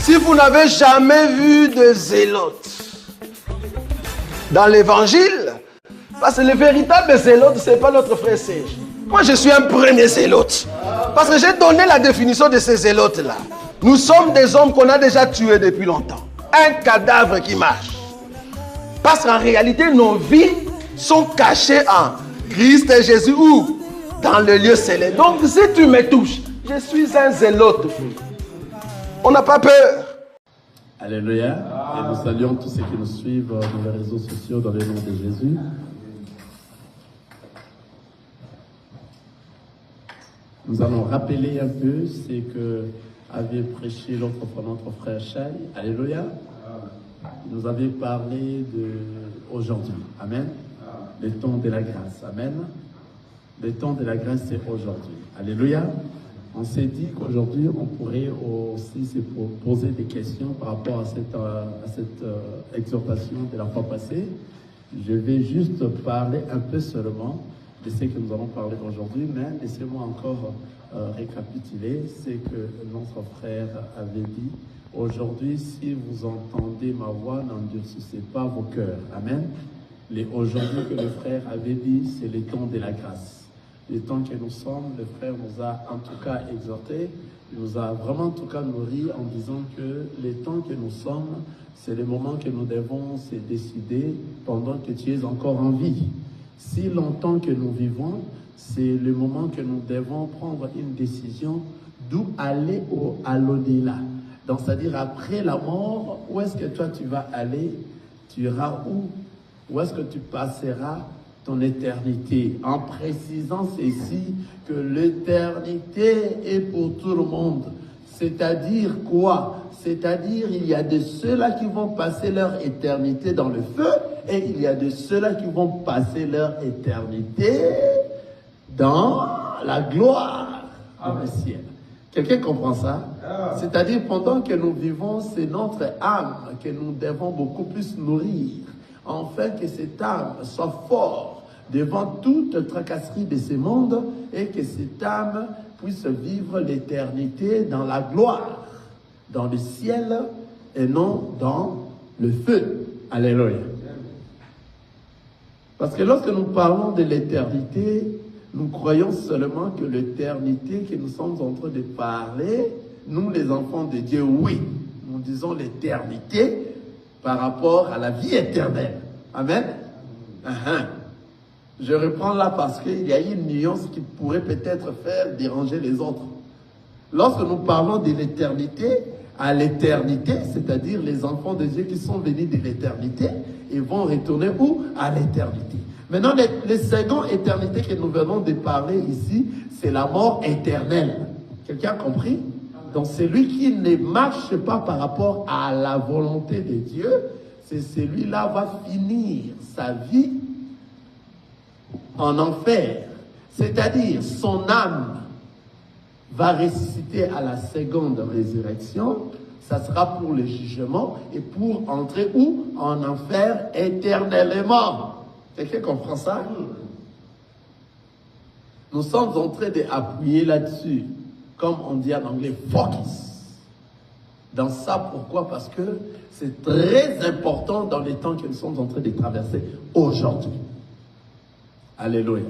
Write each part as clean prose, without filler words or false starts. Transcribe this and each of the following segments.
Si vous n'avez jamais vu de zélote dans l'évangile, parce que le véritable zélote, ce n'est pas notre frère Serge. Moi, je suis un premier zélote. Parce que j'ai donné la définition de ces zélotes-là. Nous sommes des hommes qu'on a déjà tués depuis longtemps. Un cadavre qui marche. Parce qu'en réalité, nos vies sont cachées en Christ et Jésus ou dans le lieu céleste. Donc, si tu me touches, je suis un zélote. On n'a pas peur. Alléluia. Et nous saluons tous ceux qui nous suivent dans les réseaux sociaux dans le nom de Jésus. Nous allons rappeler un peu ce que avait prêché notre frère Chai. Alléluia. Il nous avait parlé d'aujourd'hui. Amen. Le temps de la grâce. Amen. Le temps de la grâce, c'est aujourd'hui. Alléluia. On s'est dit qu'aujourd'hui, on pourrait aussi se poser des questions par rapport à cette exhortation de la fois passée. Je vais juste parler un peu seulement de ce que nous allons parler aujourd'hui, mais laissez-moi encore récapituler ce que notre frère avait dit. Aujourd'hui, si vous entendez ma voix, n'endurcissez pas vos cœurs. Amen. Aujourd'hui que le frère avait dit, c'est le temps de la grâce. Le temps que nous sommes, le frère nous a en tout cas exhorté, il nous a vraiment en tout cas nourri en disant que le temps que nous sommes, c'est le moment que nous devons se décider pendant que tu es encore en vie. Si longtemps que nous vivons, c'est le moment que nous devons prendre une décision d'où aller à l'au-delà. Donc, c'est-à-dire après la mort, où est-ce que toi tu vas aller? Tu iras où? Où est-ce que tu passeras ton éternité? En précisant ceci, que l'éternité est pour tout le monde. C'est-à-dire quoi? C'est-à-dire il y a de ceux-là qui vont passer leur éternité dans le feu et il y a de ceux-là qui vont passer leur éternité dans la gloire dans le ciel. Quelqu'un comprend ça? C'est-à-dire pendant que nous vivons, c'est notre âme que nous devons beaucoup plus nourrir, afin que cette âme soit forte devant toute tracasserie de ce monde et que cette âme puisse vivre l'éternité dans la gloire, dans le ciel et non dans le feu. Alléluia. Parce que lorsque nous parlons de l'éternité, nous croyons seulement que l'éternité que nous sommes en train de parler, nous les enfants de Dieu, oui, nous disons l'éternité par rapport à la vie éternelle. Amen. Je reprends là parce qu'il y a une nuance qui pourrait peut-être faire déranger les autres. Lorsque nous parlons de l'éternité, à l'éternité, c'est-à-dire les enfants de Dieu qui sont venus de l'éternité, ils vont retourner où? À l'éternité. Maintenant, les secondes éternités que nous venons de parler ici, c'est la mort éternelle. Quelqu'un a compris? Donc, celui qui ne marche pas par rapport à la volonté de Dieu, c'est celui-là va finir sa vie en enfer. C'est-à-dire, son âme va ressusciter à la seconde résurrection. Ça sera pour le jugement et pour entrer où? En enfer éternellement. Quelqu'un comprend ça? Nous sommes en train d'appuyer là-dessus, comme on dit en anglais, focus. Dans ça, pourquoi? Parce que c'est très important dans les temps que nous sommes en train de traverser aujourd'hui. Alléluia.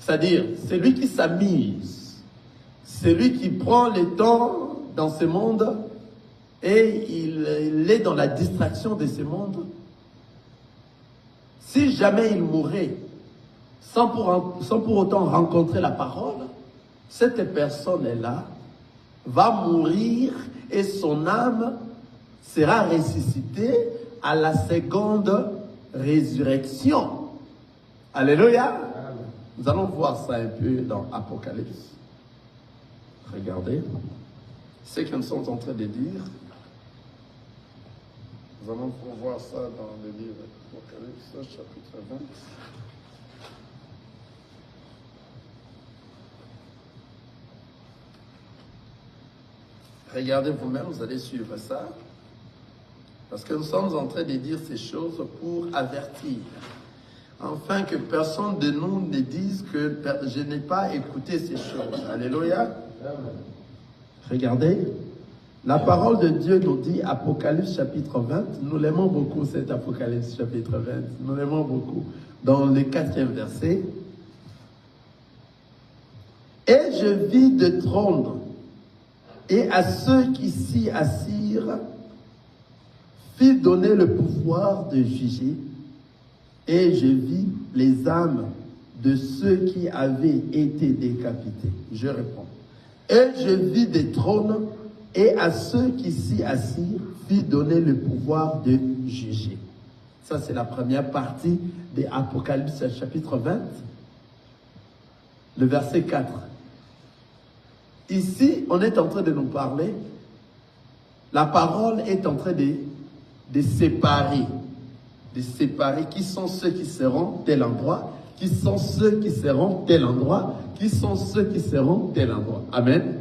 C'est-à-dire, celui qui s'amuse, celui qui prend le temps dans ce monde et il est dans la distraction de ce monde, si jamais il mourait sans pour autant rencontrer la parole, cette personne-là va mourir et son âme sera ressuscitée à la seconde résurrection. Alléluia. Nous allons voir ça un peu dans Apocalypse. Regardez ce que nous sommes en train de dire. Nous allons voir ça dans le livre Apocalypse, chapitre 20. Regardez vous-même, vous allez suivre ça. Parce que nous sommes en train de dire ces choses pour avertir. Afin que personne de nous ne dise que je n'ai pas écouté ces choses. Alléluia. Regardez. La parole de Dieu nous dit, Apocalypse chapitre 20, nous l'aimons beaucoup cet Apocalypse chapitre 20, nous l'aimons beaucoup, dans le 4e verset. Et je vis de trône, et à ceux qui s'y assirent, fit donner le pouvoir de juger, et je vis les âmes de ceux qui avaient été décapités. Je réponds. Et je vis des trônes, et à ceux qui s'y assirent, fit donner le pouvoir de juger. Ça, c'est la première partie de Apocalypse chapitre 20, le verset 4. Ici, on est en train de nous parler, la parole est en train de séparer qui sont ceux qui seront tel endroit, qui sont ceux qui seront tel endroit, qui sont ceux qui seront tel endroit. Amen.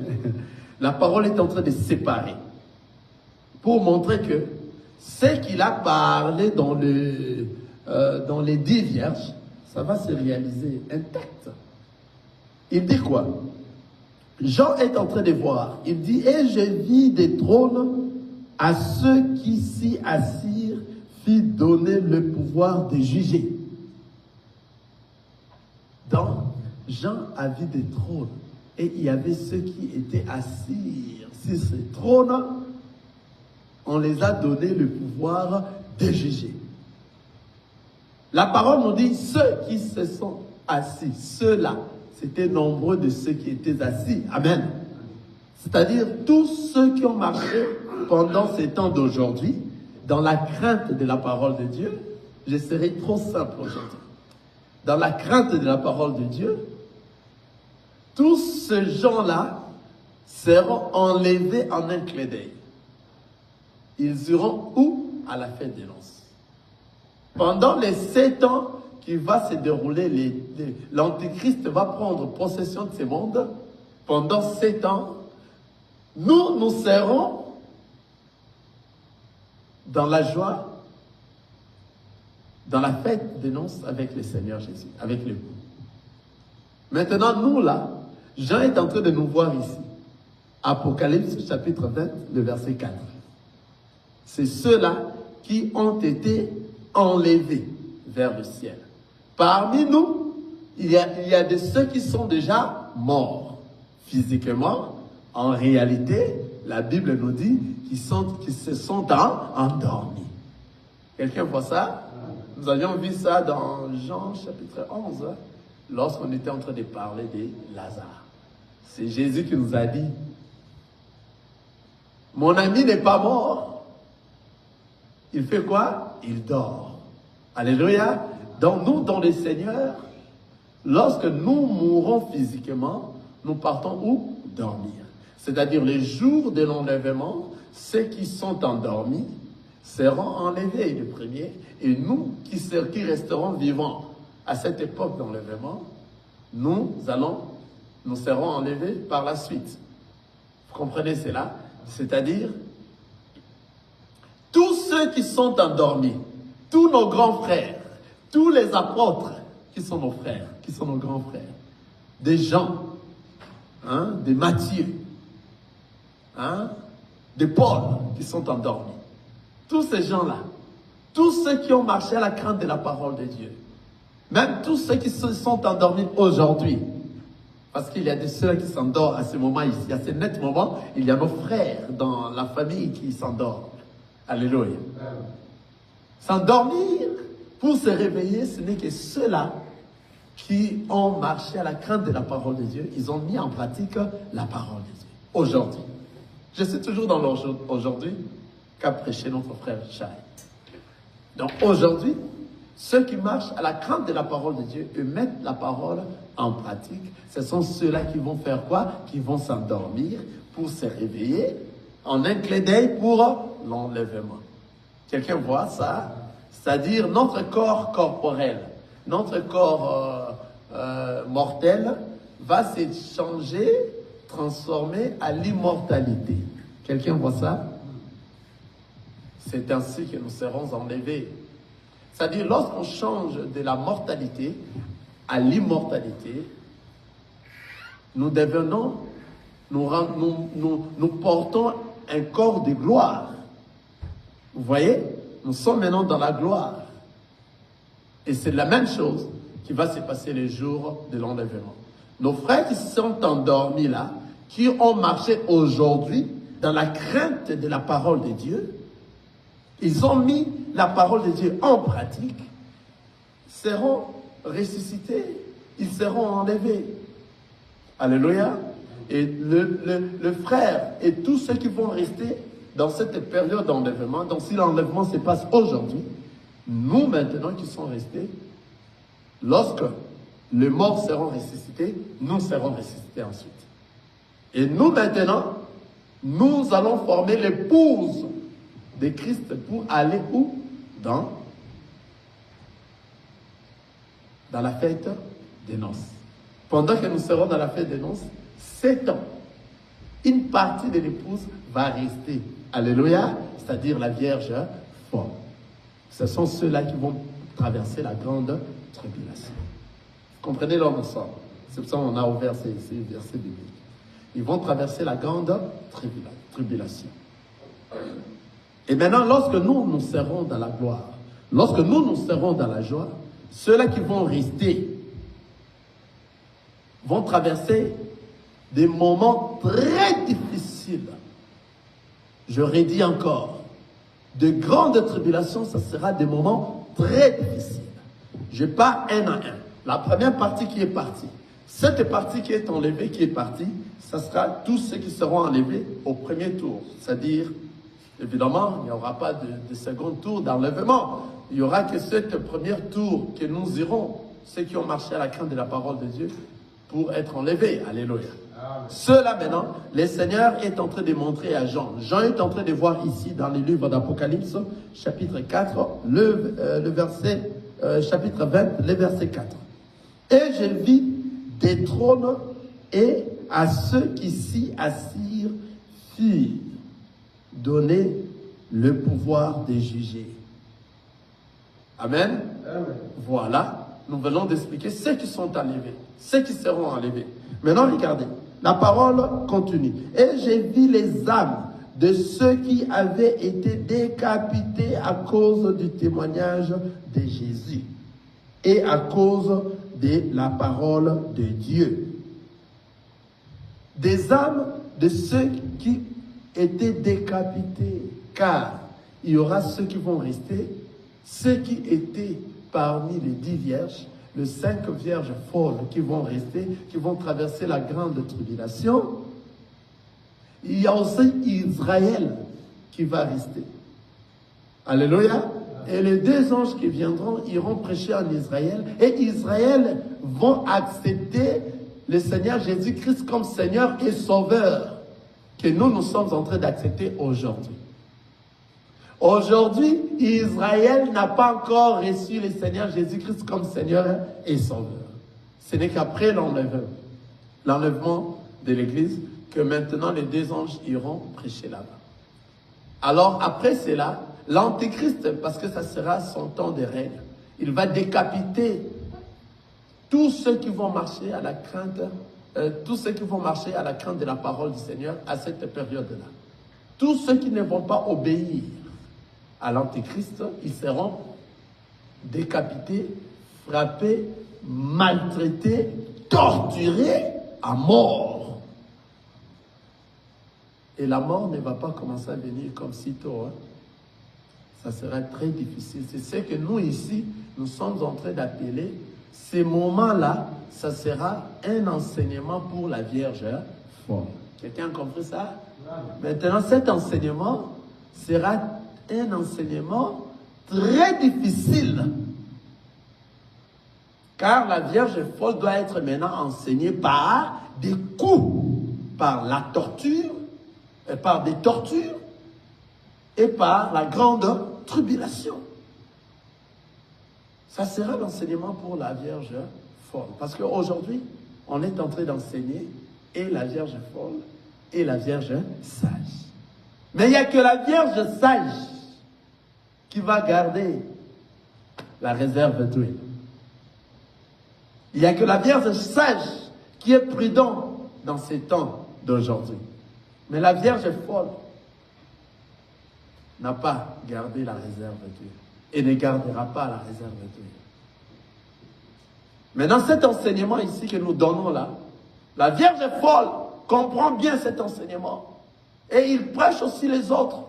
La parole est en train de séparer pour montrer que ce qu'il a parlé dans les 10 vierges, ça va se réaliser intact. Il dit quoi? Jean est en train de voir. Il dit, et je vis des trônes à ceux qui s'y assirent, fit donner le pouvoir de juger. Donc, Jean a vu des trônes. Et il y avait ceux qui étaient assis sur ces trônes. On les a donné le pouvoir de juger. La parole nous dit, ceux qui se sont assis, ceux-là, c'était nombreux de ceux qui étaient assis. Amen. C'est-à-dire tous ceux qui ont marché pendant ces temps d'aujourd'hui, dans la crainte de la parole de Dieu. Je serai trop simple aujourd'hui. Dans la crainte de la parole de Dieu, tous ces gens-là seront enlevés en un clin d'œil. Ils iront où? À la fête des noces. Pendant les 7 ans qui va se dérouler, l'Antéchrist va prendre possession de ce monde. Pendant 7 ans, nous serons dans la joie, dans la fête des noces avec le Seigneur Jésus, avec l'époux. Maintenant, nous là, Jean est en train de nous voir ici. Apocalypse chapitre 20, le verset 4. C'est ceux-là qui ont été enlevés vers le ciel. Parmi nous, il y a de ceux qui sont déjà morts physiquement. En réalité, la Bible nous dit qu'ils se sont endormis. Quelqu'un voit ça? Nous avions vu ça dans Jean chapitre 11, lorsqu'on était en train de parler de Lazare. C'est Jésus qui nous a dit, mon ami n'est pas mort. Il fait quoi? Il dort. Alléluia. Donc nous, dans le Seigneur, lorsque nous mourrons physiquement, nous partons où? Dormir. C'est-à-dire les jours de l'enlèvement, ceux qui sont endormis seront enlevés le premier, et nous qui resterons vivants à cette époque d'enlèvement, nous serons enlevés par la suite. Vous comprenez cela? C'est-à-dire, tous ceux qui sont endormis, tous nos grands frères, tous les apôtres qui sont nos frères, qui sont nos grands frères, des Jean, des Matthieu, des Paul qui sont endormis. Tous ces gens-là, tous ceux qui ont marché à la crainte de la parole de Dieu, même tous ceux qui se sont endormis aujourd'hui, parce qu'il y a de ceux qui s'endorment à ce moment ici, à ce net moment, il y a nos frères dans la famille qui s'endorment. Alléluia. S'endormir pour se réveiller, ce n'est que ceux-là qui ont marché à la crainte de la parole de Dieu. Ils ont mis en pratique la parole de Dieu. Aujourd'hui. Je suis toujours dans l'aujourd'hui qu'a prêché notre frère Chai. Donc aujourd'hui, ceux qui marchent à la crainte de la parole de Dieu et mettent la parole en pratique, ce sont ceux-là qui vont faire quoi? Qui vont s'endormir pour se réveiller en un clin d'œil pour l'enlèvement. Quelqu'un voit ça? C'est-à-dire notre corps corporel, notre corps mortel va se changer, transformer à l'immortalité. Quelqu'un voit ça? C'est ainsi que nous serons enlevés. C'est-à-dire, lorsqu'on change de la mortalité à l'immortalité, nous devenons, nous portons un corps de gloire. Vous voyez, nous sommes maintenant dans la gloire. Et c'est la même chose qui va se passer les jours de l'enlèvement. Nos frères qui sont endormis là, qui ont marché aujourd'hui dans la crainte de la parole de Dieu, ils ont mis la parole de Dieu en pratique, seront ressuscités, ils seront enlevés. Alléluia. Et le frère et tous ceux qui vont rester dans cette période d'enlèvement, donc si l'enlèvement se passe aujourd'hui, nous maintenant qui sommes restés, lorsque les morts seront ressuscités, nous serons ressuscités ensuite. Et nous maintenant, nous allons former l'épouse de Christ pour aller où? Dans la fête des noces. Pendant que nous serons dans la fête des noces, 7 ans, une partie de l'épouse va rester. Alléluia, c'est-à-dire la Vierge forme. Ce sont ceux-là qui vont traverser la grande tribulation. Vous comprenez là où nous sommes? C'est pour ça qu'on a ouvert ces versets bibliques. Ils vont traverser la grande tribulation. Et maintenant, lorsque nous serons dans la gloire, lorsque nous serons dans la joie, ceux-là qui vont rester vont traverser des moments très difficiles. Je redis encore, de grandes tribulations, ça sera des moments très difficiles. Je pars un à un. La première partie qui est partie, cette partie qui est enlevée, qui est partie, ça sera tous ceux qui seront enlevés au premier tour. C'est-à-dire, évidemment, il n'y aura pas de second tour d'enlèvement. Il n'y aura que cette première tour que nous irons, ceux qui ont marché à la crainte de la parole de Dieu, pour être enlevés. Alléluia. Ceux-là maintenant, le Seigneur est en train de montrer à Jean. Jean est en train de voir ici dans les livres d'Apocalypse, chapitre 4, le verset, chapitre 20, le verset 4. Et je vis des trônes et à ceux qui s'y assirent furent donné le pouvoir de juger. Amen. Amen. Voilà, nous venons d'expliquer ceux qui sont enlevés, ceux qui seront enlevés. Maintenant, regardez, la parole continue. Et j'ai vu les âmes de ceux qui avaient été décapités à cause du témoignage de Jésus et à cause de la parole de Dieu. Des âmes de ceux qui étaient décapités, car il y aura ceux qui vont rester, ceux qui étaient parmi les 10 vierges, les 5 vierges folles qui vont rester, qui vont traverser la grande tribulation. Il y a aussi Israël qui va rester. Alléluia. Et les 2 anges qui viendront iront prêcher en Israël. Et Israël vont accepter le Seigneur Jésus-Christ comme Seigneur et Sauveur que nous sommes en train d'accepter aujourd'hui. Aujourd'hui, Israël n'a pas encore reçu le Seigneur Jésus-Christ comme Seigneur et Sauveur. Ce n'est qu'après l'enlèvement de l'Église que maintenant les 2 anges iront prêcher là-bas. Alors après cela, l'Antéchrist, parce que ça sera son temps de règne, il va décapiter tous ceux qui vont marcher à la crainte, tous ceux qui vont marcher à la crainte de la parole du Seigneur à cette période-là. Tous ceux qui ne vont pas obéir à l'Antéchrist, ils seront décapités, frappés, maltraités, torturés à mort. Et la mort ne va pas commencer à venir comme sitôt. Ça sera très difficile. C'est ce que nous ici, nous sommes en train d'appeler. Ces moments-là, ça sera un enseignement pour la Vierge folle. Quelqu'un a compris ça? Maintenant, cet enseignement sera un enseignement très difficile. Car la Vierge folle doit être maintenant enseignée par des coups, par la torture, par des tortures et par la grande tribulation. Ça sera l'enseignement pour la Vierge folle. Parce qu'aujourd'hui, on est en train d'enseigner et la Vierge folle et la Vierge sage. Mais il n'y a que la Vierge sage qui va garder la réserve d'huile. Il n'y a que la Vierge sage qui est prudente dans ces temps d'aujourd'hui. Mais la Vierge folle, n'a pas gardé la réserve de Dieu et ne gardera pas la réserve de Dieu. Mais dans cet enseignement ici que nous donnons là, la Vierge folle comprend bien cet enseignement et il prêche aussi les autres.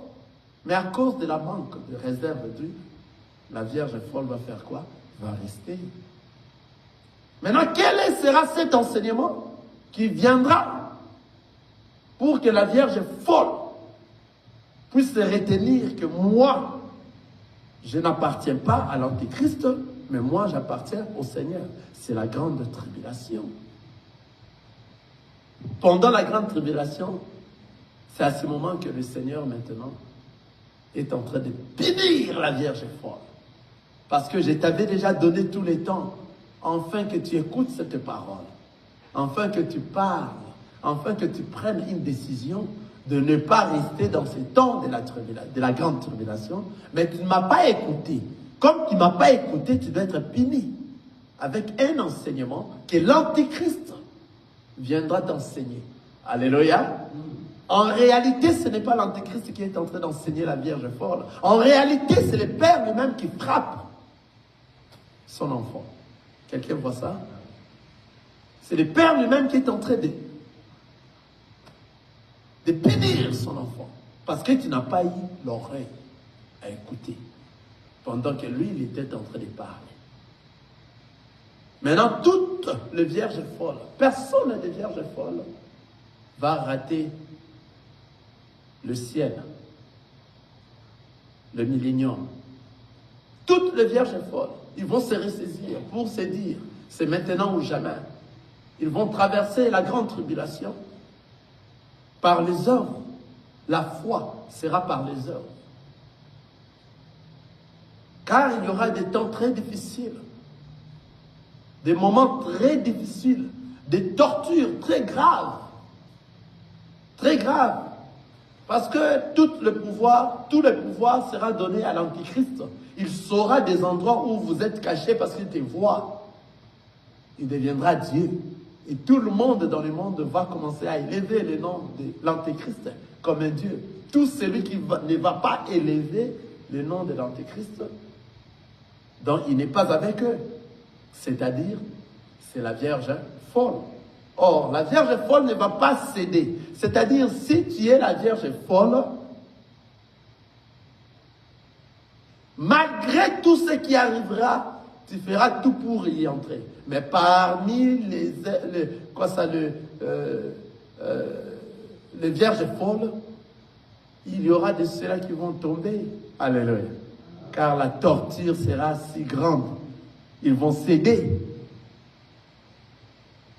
Mais à cause de la manque de réserve de Dieu, la Vierge folle va faire quoi? Va rester. Maintenant, quel sera cet enseignement qui viendra pour que la Vierge folle puisse retenir que moi, je n'appartiens pas à l'Antéchrist, mais moi, j'appartiens au Seigneur. C'est la grande tribulation. Pendant la grande tribulation, c'est à ce moment que le Seigneur, maintenant, est en train de punir la Vierge folle. Parce que je t'avais déjà donné tous les temps, afin que tu écoutes cette parole, afin que tu parles, afin que tu prennes une décision de ne pas rester dans ces temps de la grande tribulation, mais tu ne m'as pas écouté. Comme tu ne m'as pas écouté, tu dois être puni avec un enseignement que l'Antéchrist viendra t'enseigner. Alléluia. En réalité, ce n'est pas l'Antéchrist qui est en train d'enseigner la Vierge folle. En réalité, c'est le Père lui-même qui frappe son enfant. Quelqu'un voit ça? C'est le Père lui-même qui est en train de punir son enfant. Parce que tu n'as pas eu l'oreille à écouter. Pendant que lui, il était en train de parler. Maintenant, toutes les vierges folles, personne des vierges folles va rater le ciel, le millénium. Toutes les vierges folles, ils vont se ressaisir pour se dire, c'est maintenant ou jamais. Ils vont traverser la grande tribulation par les œuvres. La foi sera par les œuvres. Car il y aura des temps très difficiles, des moments très difficiles, des tortures très graves. Très graves. Parce que tout le pouvoir sera donné à l'Antichrist. Il saura des endroits où vous êtes cachés parce qu'il te voit. Il deviendra Dieu. Et tout le monde dans le monde va commencer à élever le nom de l'Antéchrist comme un Dieu. Tout celui qui ne va pas élever le nom de l'Antéchrist, donc il n'est pas avec eux. C'est-à-dire, c'est la Vierge folle. Or, la Vierge folle ne va pas céder. C'est-à-dire, si tu es la Vierge folle, malgré tout ce qui arrivera, tu feras tout pour y entrer. Mais parmi les vierges folles, il y aura de ceux-là qui vont tomber. Alléluia. Car la torture sera si grande. Ils vont céder.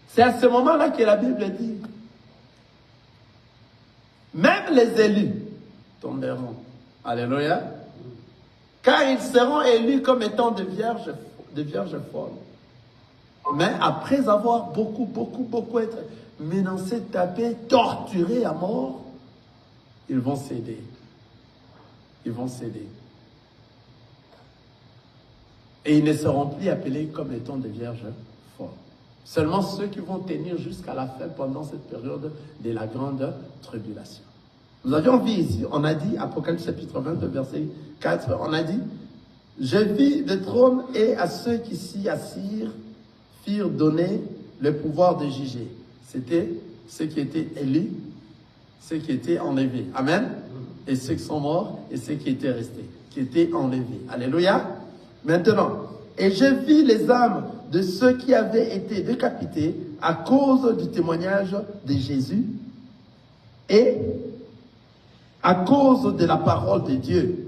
C'est à ce moment-là que la Bible dit, même les élus tomberont. Alléluia. Car ils seront élus comme étant des vierges folles. Mais après avoir beaucoup été menacés, tapés, torturés à mort, ils vont céder. Ils vont céder. Et ils ne seront plus appelés comme étant des vierges folles. Seulement ceux qui vont tenir jusqu'à la fin pendant cette période de la grande tribulation. Nous avions vu ici, on a dit, Apocalypse chapitre 22, verset 4, on a dit, « Je vis le trône et à ceux qui s'y assirent firent donner le pouvoir de juger. » C'était ceux qui étaient élus, ceux qui étaient enlevés. Amen. Et ceux qui sont morts et ceux qui étaient restés, qui étaient enlevés. Alléluia. Maintenant, et je vis les âmes de ceux qui avaient été décapités à cause du témoignage de Jésus et à cause de la parole de Dieu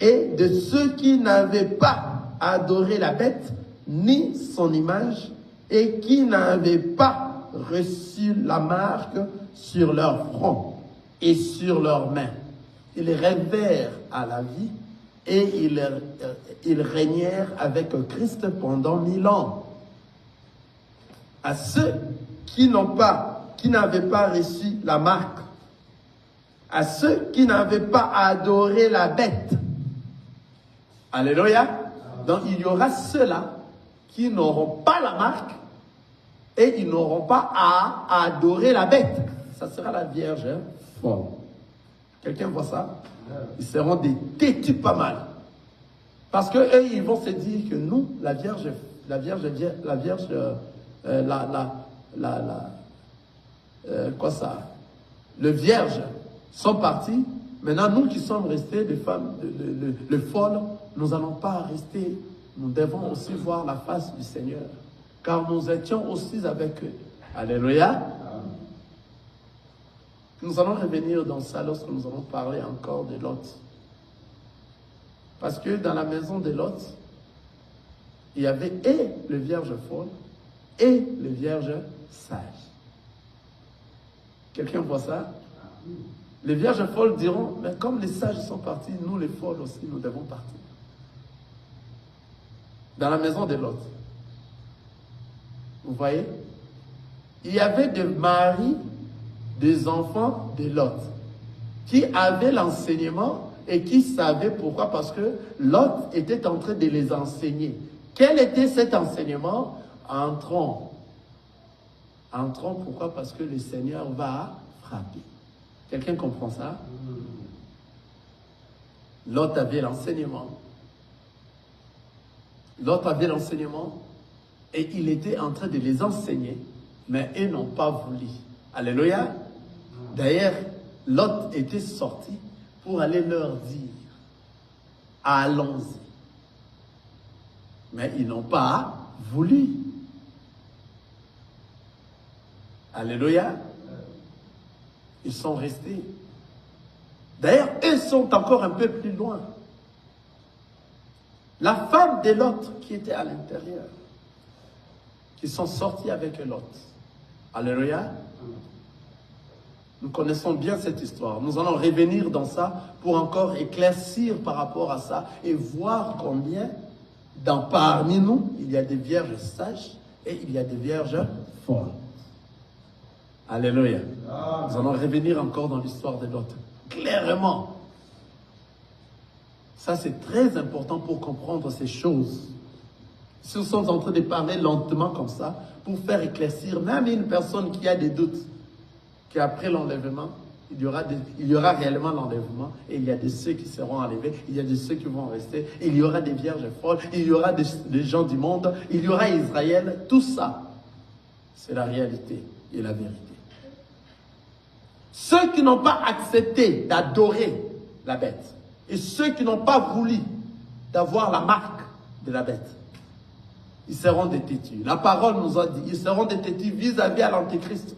et de ceux qui n'avaient pas adoré la bête ni son image et qui n'avaient pas reçu la marque sur leur front et sur leurs mains. Ils rêvèrent à la vie et ils régnèrent avec Christ pendant 1000 ans. À ceux qui n'avaient pas reçu la marque, à ceux qui n'avaient pas adoré la bête. Alléluia. Donc il y aura ceux-là qui n'auront pas la marque et ils n'auront pas à adorer la bête. Ça sera la Vierge folle. Quelqu'un voit ça? Ils seront des têtus pas mal. Parce que eux, ils vont se dire que nous, le vierge sont partis. Maintenant, nous qui sommes restés, les femmes, les folles, nous n'allons pas rester. Nous devons aussi voir la face du Seigneur. Car nous étions aussi avec eux. Alléluia. Nous allons revenir dans ça lorsque nous allons parler encore de Lot. Parce que dans la maison de Lot, il y avait et le vierge folle et le vierge sage. Quelqu'un voit ça? Les vierges folles diront, mais comme les sages sont partis, nous les folles aussi, nous devons partir. Dans la maison de Lot. Vous voyez? Il y avait des maris, des enfants de Lot, qui avaient l'enseignement et qui savaient pourquoi. Parce que Lot était en train de les enseigner. Quel était cet enseignement? Entrons. Entrons, pourquoi? Parce que le Seigneur va frapper. Quelqu'un comprend ça? Lot avait l'enseignement. Lot avait l'enseignement et il était en train de les enseigner, mais ils n'ont pas voulu. Alléluia. D'ailleurs, Lot était sorti pour aller leur dire, allons-y. Mais ils n'ont pas voulu. Alléluia. Ils sont restés. D'ailleurs, eux sont encore un peu plus loin. La femme de Lot qui était à l'intérieur, qui sont sortis avec Lot. Alléluia. Nous connaissons bien cette histoire. Nous allons revenir dans ça pour encore éclaircir par rapport à ça et voir combien parmi nous, il y a des vierges sages et il y a des vierges folles. Alléluia. Nous allons revenir encore dans l'histoire de Lot. Clairement. Ça, c'est très important pour comprendre ces choses. Si nous sommes en train de parler lentement comme ça, pour faire éclaircir même une personne qui a des doutes, qu'après l'enlèvement, il y aura réellement l'enlèvement, et il y a de ceux qui seront enlevés, il y a de ceux qui vont rester, il y aura des vierges folles, il y aura des gens du monde, il y aura Israël, tout ça, c'est la réalité et la vérité. Ceux qui n'ont pas accepté d'adorer la bête, et ceux qui n'ont pas voulu d'avoir la marque de la bête, ils seront des têtus. La parole nous a dit, ils seront des têtus vis-à-vis à l'Antéchrist.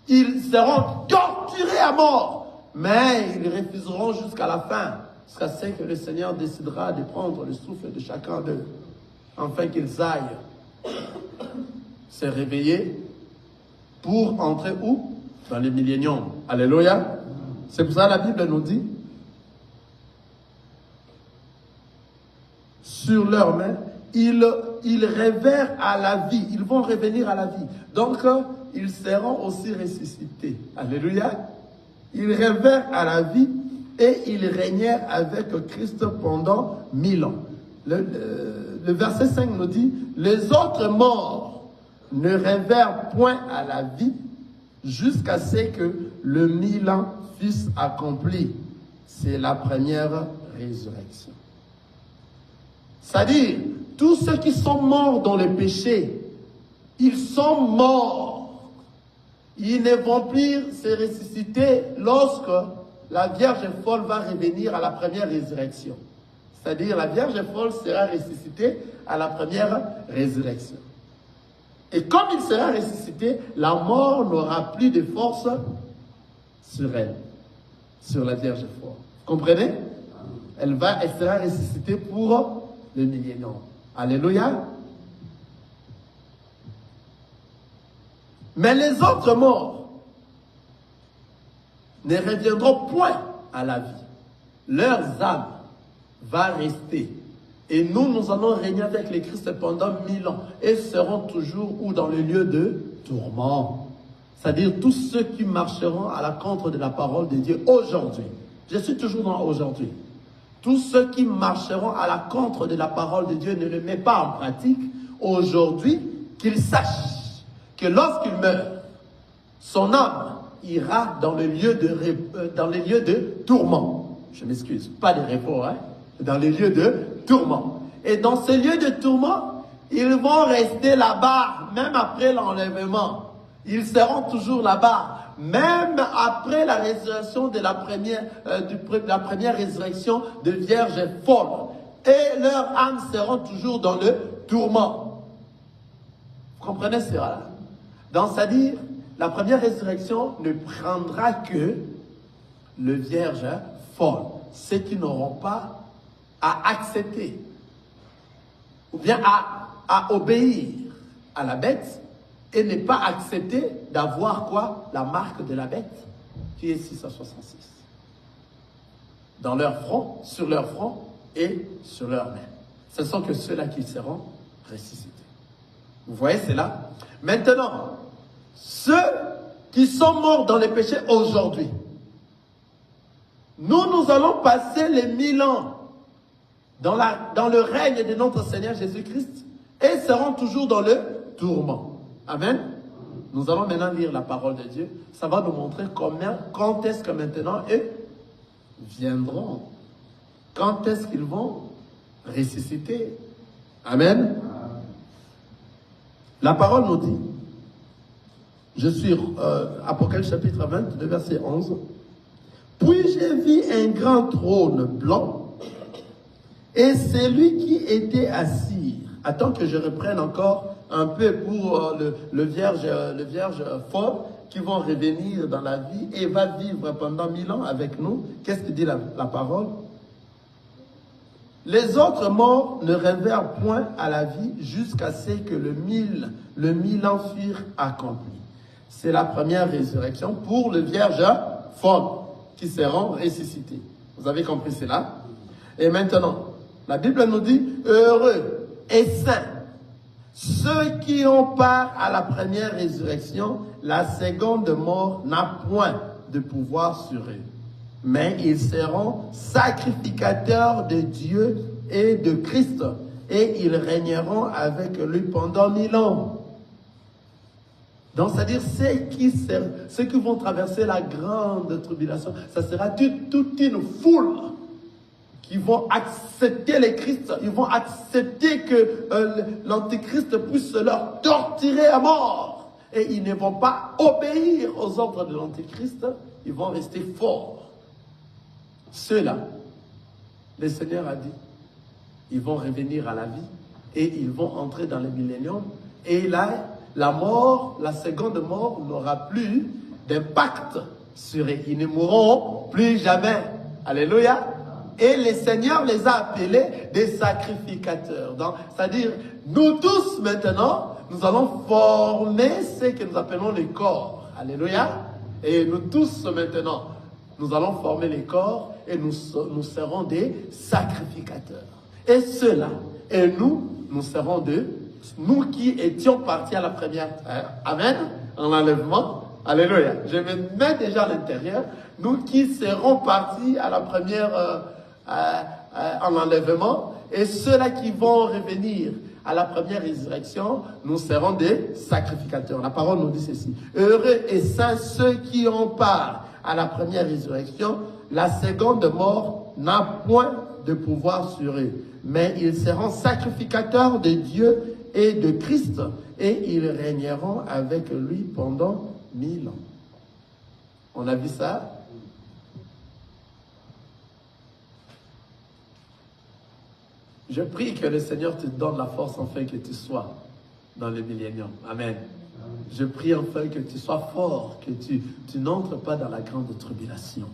Ils seront torturés à mort, mais ils refuseront jusqu'à la fin, jusqu'à ce que le Seigneur décidera de prendre le souffle de chacun d'eux, afin qu'ils aillent se réveiller pour entrer où? Dans le millénium. Alléluia. C'est pour ça que la Bible nous dit, sur leurs mains, ils révèrent à la vie. Ils vont revenir à la vie. Donc, ils seront aussi ressuscités. Alléluia. Ils révèrent à la vie et ils régnèrent avec Christ pendant 1000 ans. Le verset 5 nous dit, les autres morts ne révèrent point à la vie jusqu'à ce que le 1000 ans fût accompli. C'est la première résurrection. C'est-à-dire, tous ceux qui sont morts dans le péché, ils sont morts. Ils ne vont plus se ressusciter lorsque la Vierge folle va revenir à la première résurrection. C'est-à-dire, la Vierge folle sera ressuscitée à la première résurrection. Et comme il sera ressuscité, la mort n'aura plus de force sur elle, sur la Vierge folle. Vous comprenez? Elle sera ressuscitée pour le millénium. Alléluia. Mais les autres morts ne reviendront point à la vie. Leurs âmes vont rester. Et nous allons régner avec le Christ pendant 1000 ans. Et seront toujours ou dans le lieu de tourment. C'est-à-dire tous ceux qui marcheront à la contre de la parole de Dieu aujourd'hui. Je suis toujours dans aujourd'hui. Tous ceux qui marcheront à la contre de la parole de Dieu ne le mettent pas en pratique aujourd'hui, qu'ils sachent que lorsqu'il meurt, son âme ira dans les lieux de tourment. Je m'excuse, pas de repos, hein? Dans les lieux de tourment. Et dans ces lieux de tourment, ils vont rester là-bas, même après l'enlèvement. Ils seront toujours là-bas, même après la résurrection de la première résurrection de vierges folles. Et leurs âmes seront toujours dans le tourment. Vous comprenez cela? Donc, c'est-à-dire, la première résurrection ne prendra que le vierge folle, ceux qui n'auront pas à accepter ou bien à obéir à la bête et ne pas accepter d'avoir quoi? La marque de la bête qui est 666 dans leur front, sur leur front et sur leurs mains. Ce sont que ceux-là qui seront ressuscités. Vous voyez cela? Maintenant, ceux qui sont morts dans les péchés aujourd'hui, nous allons passer les 1000 ans dans le règne de notre Seigneur Jésus-Christ et seront toujours dans le tourment. Amen. Nous allons maintenant lire la parole de Dieu. Ça va nous montrer quand est-ce que maintenant eux viendront. Quand est-ce qu'ils vont ressusciter. Amen. La parole nous dit, je suis Apocalypse chapitre 22, verset 11. Puis j'ai vu un grand trône blanc et celui qui était assis. Attends que je reprenne encore un peu pour le vierge fort qui vont revenir dans la vie et va vivre pendant 1000 ans avec nous. Qu'est-ce que dit la parole? Les autres morts ne revinrent point à la vie jusqu'à ce que le mille ans furent accomplis. C'est la première résurrection pour le vierge fort qui seront ressuscités. Vous avez compris cela? Et maintenant, la Bible nous dit, heureux et saints, ceux qui ont part à la première résurrection, la seconde mort n'a point de pouvoir sur eux. Mais ils seront sacrificateurs de Dieu et de Christ, et ils régneront avec lui pendant 1000 ans. Donc, c'est-à-dire ceux qui vont traverser la grande tribulation, ça sera toute une foule qui vont accepter les Christ, ils vont accepter que l'Antéchrist puisse leur torturer à mort. Et ils ne vont pas obéir aux ordres de l'Antéchrist, ils vont rester forts. Ceux-là, le Seigneur a dit, ils vont revenir à la vie et ils vont entrer dans le millénium. Et là, la mort, la seconde mort n'aura plus d'impact sur eux. Ils ne mourront plus jamais. Alléluia. Et le Seigneur les a appelés des sacrificateurs. C'est-à-dire, nous tous maintenant, nous allons former ce que nous appelons les corps. Alléluia. Et nous tous maintenant, nous allons former les corps et nous serons des sacrificateurs. Et ceux-là, et nous serons nous qui étions partis à la première, amen, en enlèvement, alléluia. Je me mets déjà à l'intérieur, nous qui serons partis à la première, en enlèvement, et ceux-là qui vont revenir à la première résurrection, nous serons des sacrificateurs. La parole nous dit ceci. Heureux et saints ceux qui ont part à la première résurrection, la seconde mort n'a point de pouvoir sur eux, mais ils seront sacrificateurs de Dieu et de Christ, et ils régneront avec lui pendant 1000 ans. On a vu ça? Je prie que le Seigneur te donne la force afin que tu sois dans le millénium. Amen. Je prie enfin que tu sois fort, que tu n'entres pas dans la grande tribulation.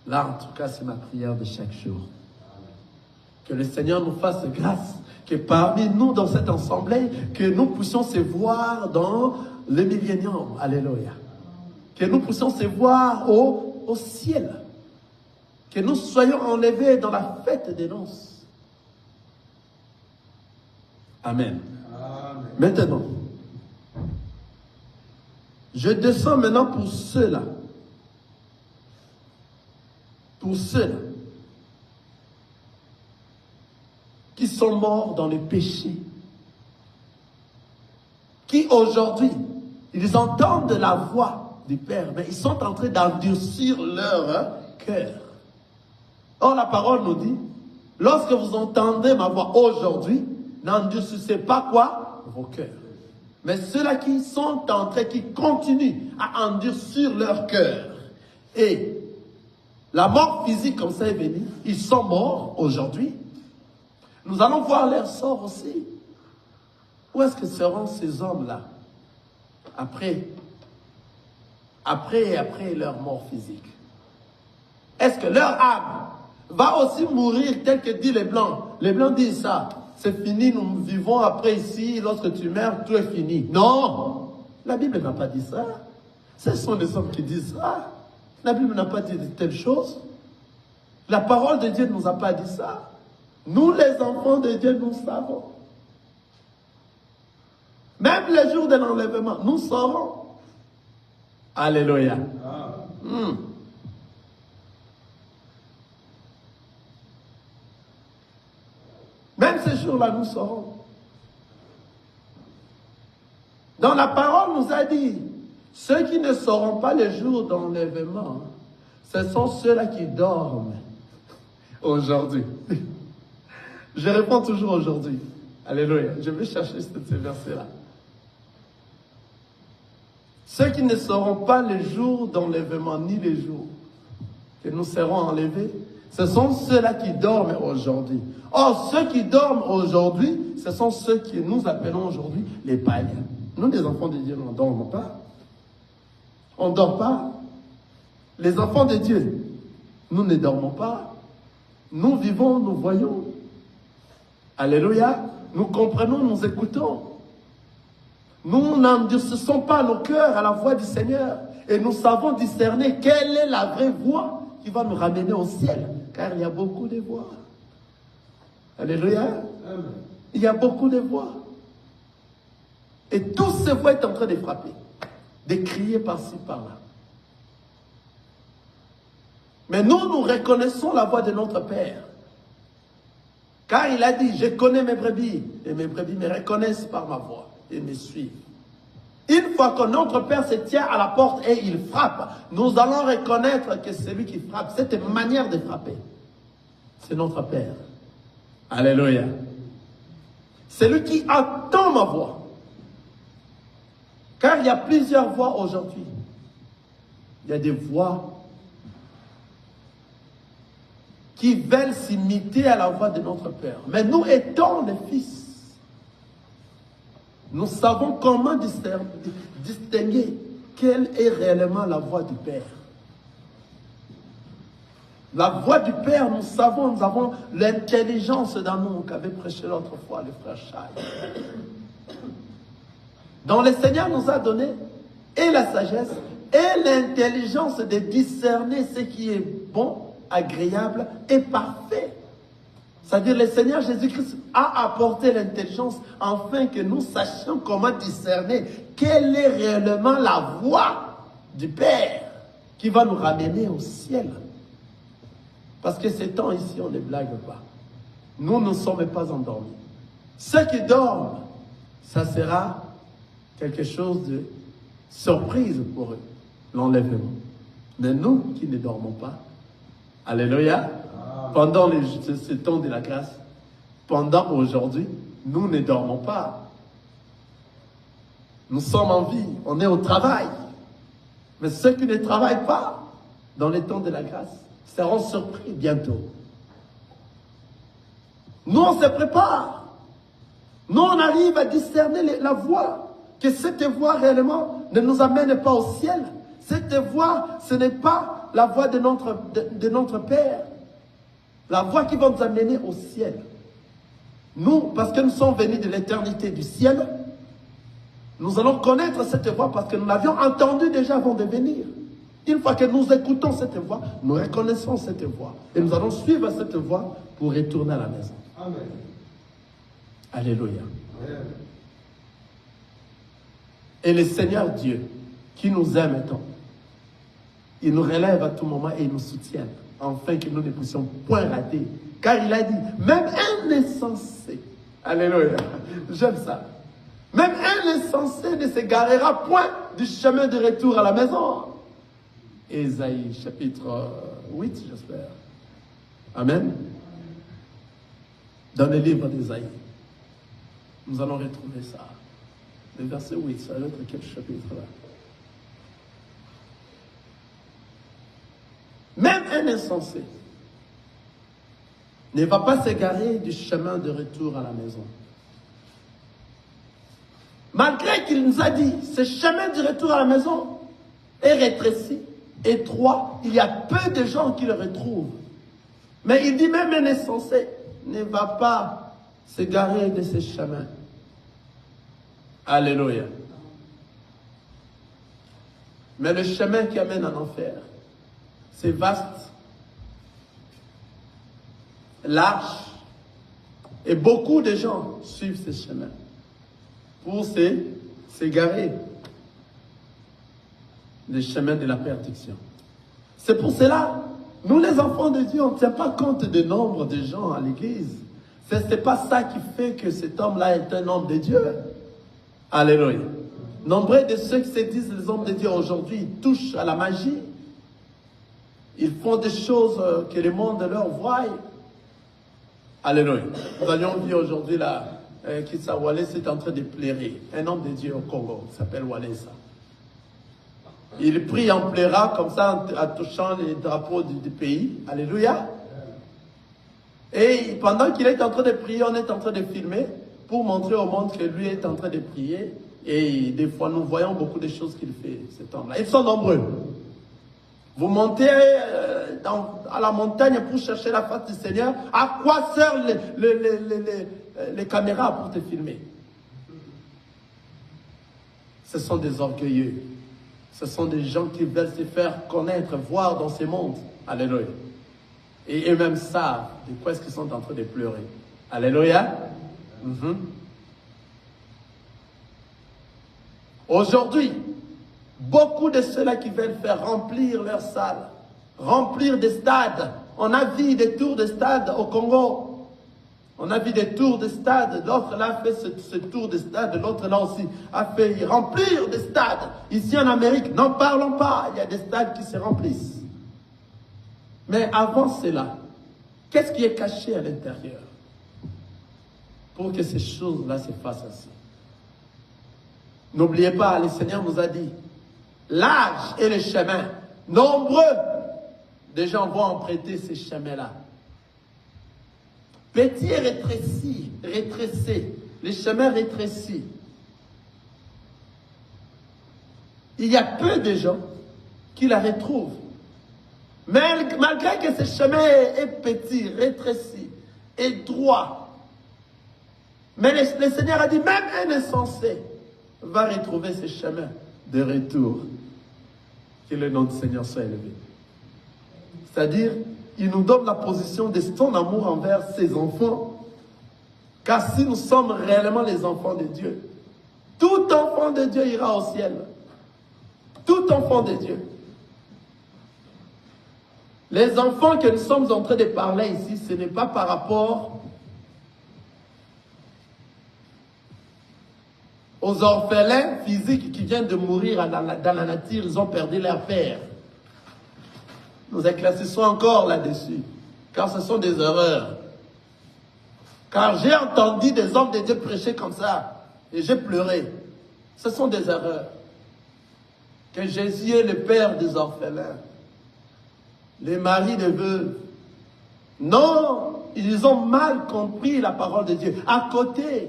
Là, en tout cas, c'est ma prière de chaque jour. Que le Seigneur nous fasse grâce, que parmi nous, dans cette assemblée, que nous puissions se voir dans le millénium. Alléluia. Que nous puissions se voir au ciel. Que nous soyons enlevés dans la fête des noces. Amen. Amen. Maintenant, je descends maintenant pour ceux-là. Pour ceux-là qui sont morts dans le péché. Qui aujourd'hui, ils entendent la voix du Père, mais ils sont en train d'endurcir leur cœur. Or, la parole nous dit, lorsque vous entendez ma voix aujourd'hui, n'endurcissez pas quoi? Vos cœurs. Mais ceux-là qui sont en train, qui continuent à endurcir leur cœur, et la mort physique comme ça est venue, ils sont morts aujourd'hui. Nous allons voir leur sort aussi. Où est-ce que seront ces hommes-là après leur mort physique? Est-ce que leur âme va aussi mourir tel que disent les Blancs? Les Blancs disent ça. C'est fini, nous vivons après ici. Lorsque tu meurs, tout est fini. Non! La Bible n'a pas dit ça. Ce sont les hommes qui disent ça. La Bible n'a pas dit de telles choses. La parole de Dieu ne nous a pas dit ça. Nous, les enfants de Dieu, nous savons. Même le jour de l'enlèvement, nous saurons. Alléluia. Même ce jour-là, nous saurons. Dans la parole, nous a dit, ceux qui ne sauront pas le jour d'enlèvement, ce sont ceux-là qui dorment aujourd'hui. Je réponds toujours aujourd'hui. Alléluia. Je vais chercher ce verset-là. Ceux qui ne sauront pas le jour d'enlèvement, ni les jours que nous serons enlevés, ce sont ceux-là qui dorment aujourd'hui. Or, ceux qui dorment aujourd'hui, ce sont ceux que nous appelons aujourd'hui les païens. Nous, les enfants de Dieu, nous ne dormons pas. On ne dort pas. Les enfants de Dieu, nous ne dormons pas. Nous vivons, nous voyons. Alléluia. Nous comprenons, nous écoutons. Nous n'endurcissons pas nos cœurs à la voix du Seigneur. Et nous savons discerner quelle est la vraie voix qui va nous ramener au ciel. Car il y a beaucoup de voix. Alléluia. Il y a beaucoup de voix. Et toutes ces voix sont en train de frapper. De crier par-ci, par-là. Mais nous, nous reconnaissons la voix de notre Père. Car il a dit, je connais mes brebis. Et mes brebis me reconnaissent par ma voix. Et me suivent. Une fois que notre Père se tient à la porte et il frappe, nous allons reconnaître que c'est lui qui frappe. Cette manière de frapper, c'est notre Père. Alléluia. C'est lui qui entend ma voix. Car il y a plusieurs voix aujourd'hui. Il y a des voix qui veulent s'imiter à la voix de notre Père. Mais nous étant les fils, nous savons comment distinguer quelle est réellement la voix du Père. La voix du Père, nous savons, nous avons l'intelligence dans nous qu'avait prêché l'autre fois le frère Chai. Donc le Seigneur nous a donné et la sagesse et l'intelligence de discerner ce qui est bon, agréable et parfait. C'est-à-dire le Seigneur Jésus-Christ a apporté l'intelligence afin que nous sachions comment discerner quelle est réellement la voix du Père qui va nous ramener au ciel. Parce que ces temps ici, on ne blague pas. Nous ne sommes pas endormis. Ceux qui dorment, ça sera quelque chose de surprise pour eux, l'enlèvement. Mais nous qui ne dormons pas, alléluia, pendant ce temps de la grâce, pendant aujourd'hui, nous ne dormons pas. Nous sommes en vie, on est au travail. Mais ceux qui ne travaillent pas, dans les temps de la grâce, seront surpris bientôt. Nous, on se prépare. Nous, on arrive à discerner la voix. Que cette voix réellement ne nous amène pas au ciel. Cette voix, ce n'est pas la voix de notre Père. La voix qui va nous amener au ciel. Nous, parce que nous sommes venus de l'éternité du ciel, nous allons connaître cette voix parce que nous l'avions entendue déjà avant de venir. Une fois que nous écoutons cette voix, nous reconnaissons cette voix. Et nous allons suivre cette voix pour retourner à la maison. Amen. Alléluia. Amen. Et le Seigneur Dieu, qui nous aime tant, il nous relève à tout moment et il nous soutient, afin que nous ne puissions point rater. Car il a dit, même un insensé, alléluia, j'aime ça, même un insensé ne s'égarera point du chemin de retour à la maison. Ésaïe chapitre 8, j'espère. Amen. Dans le livre d'Ésaïe, nous allons retrouver ça. Le verset 8, ça va être quel chapitre là? Même un insensé ne va pas s'égarer du chemin de retour à la maison. Malgré qu'il nous a dit, ce chemin du retour à la maison est rétréci, étroit, il y a peu de gens qui le retrouvent. Mais il dit même un insensé ne va pas s'égarer de ce chemin. Alléluia. Mais le chemin qui amène en enfer, c'est vaste, large, et beaucoup de gens suivent ce chemin pour s'égarer le chemin de la perdition. C'est pour cela, nous les enfants de Dieu, on ne tient pas compte du nombre de gens à l'église. Ce n'est pas ça qui fait que cet homme-là est un homme de Dieu. Alléluia. Nombreux de ceux qui se disent les hommes de Dieu aujourd'hui touchent à la magie. Ils font des choses que le monde leur voit. Alléluia. Nous allions dire aujourd'hui là, Kissa Wallace est en train de pleurer. Un homme de Dieu au Congo, il s'appelle Wallace. Il prie en pleurant comme ça, en touchant les drapeaux du pays. Alléluia. Et pendant qu'il est en train de prier, on est en train de filmer pour montrer au monde que lui est en train de prier. Et des fois, nous voyons beaucoup de choses qu'il fait, cet homme-là. Ils sont nombreux. Vous montez à la montagne pour chercher la face du Seigneur. À quoi servent les caméras pour te filmer? Ce sont des orgueilleux. Ce sont des gens qui veulent se faire connaître, voir dans ce monde. Alléluia. Et eux-mêmes savent de quoi est-ce qu'ils sont en train de pleurer. Alléluia. Aujourd'hui, beaucoup de ceux-là qui veulent faire remplir leurs salles, remplir des stades. On a vu des tours de stade au Congo. On a vu des tours de stade. L'autre là a fait ce tour de stade. L'autre là aussi a fait remplir des stades. Ici en Amérique, n'en parlons pas. Il y a des stades qui se remplissent. Mais avant cela, qu'est-ce qui est caché à l'intérieur pour que ces choses-là se fassent ainsi? N'oubliez pas, le Seigneur nous a dit, large est le chemin. Nombreux de gens vont emprunter ces chemins-là. Petit et rétréci, les chemins rétrécis. Il y a peu de gens qui la retrouvent. Malgré que ce chemin est petit, rétréci et droit. Mais le Seigneur a dit, même un insensé va retrouver ce chemin de retour. Que le nom du Seigneur soit élevé. C'est-à-dire, il nous donne la position de son amour envers ses enfants. Car si nous sommes réellement les enfants de Dieu, tout enfant de Dieu ira au ciel. Tout enfant de Dieu. Les enfants que nous sommes en train de parler ici, ce n'est pas par rapport aux orphelins physiques qui viennent de mourir dans la nature, ils ont perdu leur père. Nous éclaircissons encore là-dessus, car ce sont des erreurs. Car j'ai entendu des hommes de Dieu prêcher comme ça, et j'ai pleuré. Ce sont des erreurs. Que Jésus est le père des orphelins, les maris de veuves. Non, ils ont mal compris la parole de Dieu. À côté,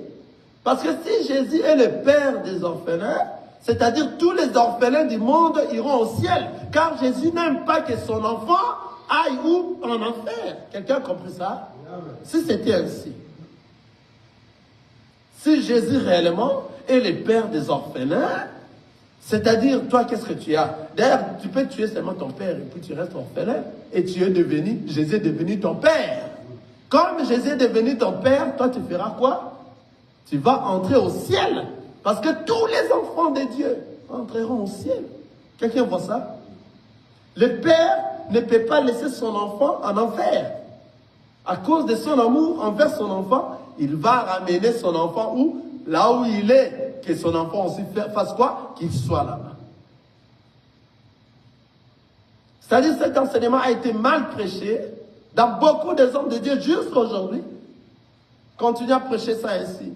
parce que si Jésus est le père des orphelins, c'est-à-dire tous les orphelins du monde iront au ciel. Car Jésus n'aime pas que son enfant aille où? En enfer. Quelqu'un a compris ça? Si c'était ainsi. Si Jésus réellement est le père des orphelins, c'est-à-dire toi, qu'est-ce que tu as? D'ailleurs, tu peux tuer seulement ton père et puis tu restes orphelin. Et tu es devenu, Jésus est devenu ton père. Comme Jésus est devenu ton père, toi tu feras quoi? Tu vas entrer au ciel. Parce que tous les enfants de Dieu entreront au ciel. Quelqu'un voit ça? Le père ne peut pas laisser son enfant en enfer. À cause de son amour envers son enfant, il va ramener son enfant où? Là où il est. Que son enfant aussi fasse quoi? Qu'il soit là-bas. C'est-à-dire que cet enseignement a été mal prêché dans beaucoup des hommes de Dieu jusqu'à aujourd'hui. Continue à prêcher ça ainsi.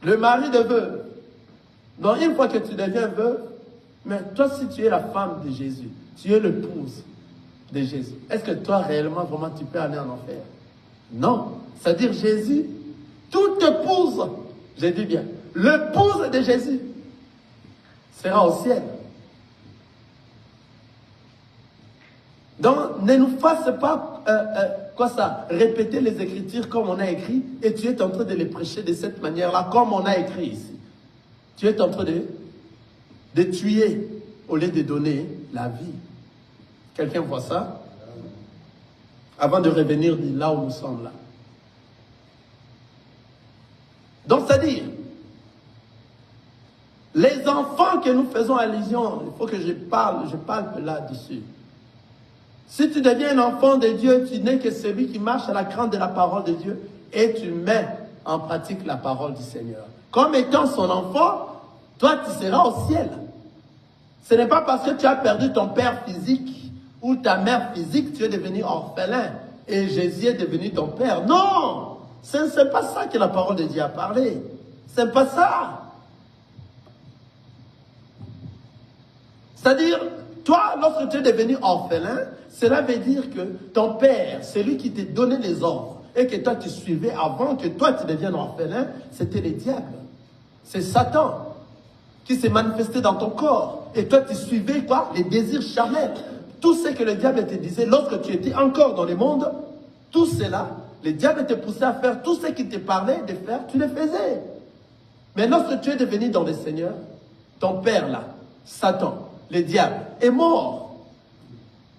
Le mari de veuve. Donc une fois que tu deviens veuve, mais toi si tu es la femme de Jésus, tu es l'épouse de Jésus, est-ce que toi réellement, vraiment tu peux aller en enfer? Non. C'est-à-dire Jésus, toute épouse, je dis bien, l'épouse de Jésus sera au ciel. Donc, ne nous fasse pas, répéter les Écritures comme on a écrit, et tu es en train de les prêcher de cette manière-là, comme on a écrit ici. Tu es en train de tuer au lieu de donner la vie. Quelqu'un voit ça? Avant de revenir de là où nous sommes là. Donc, c'est-à-dire, les enfants que nous faisons allusion, il faut que je parle là-dessus. Si tu deviens un enfant de Dieu, tu n'es que celui qui marche à la crainte de la parole de Dieu et tu mets en pratique la parole du Seigneur. Comme étant son enfant, toi tu seras au ciel. Ce n'est pas parce que tu as perdu ton père physique ou ta mère physique, tu es devenu orphelin et Jésus est devenu ton père. Non! Ce n'est pas ça que la parole de Dieu a parlé. Ce n'est pas ça. C'est-à-dire, toi, lorsque tu es devenu orphelin, cela veut dire que ton père, celui qui t'a donné les ordres, et que toi tu suivais avant que toi tu deviennes orphelin, c'était le diable. C'est Satan qui s'est manifesté dans ton corps. Et toi tu suivais quoi? Les désirs charnels. Tout ce que le diable te disait lorsque tu étais encore dans le monde, tout cela, le diable te poussait à faire tout ce qu'il te parlait de faire, tu le faisais. Mais lorsque tu es devenu dans le Seigneur, ton père là, Satan, le diable, est mort.